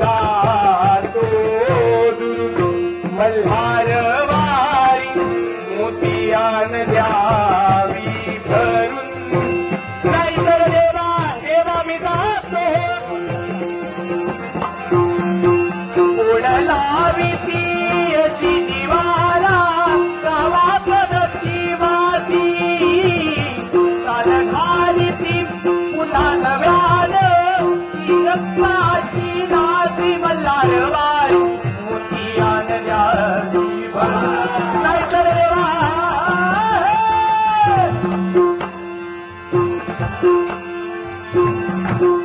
गातो मल्हारवारी मोतियान द्यावी भरून नाहीतर देवा देवा मी जातो ओढलावी ती अशी दिवाला गावात नशिबाती घाली ती पुन्हा नव्यानं ती रक्ताची नाची मल्हारवारी मोतियान द्यावी भरून नाहीतर देवा Thank you.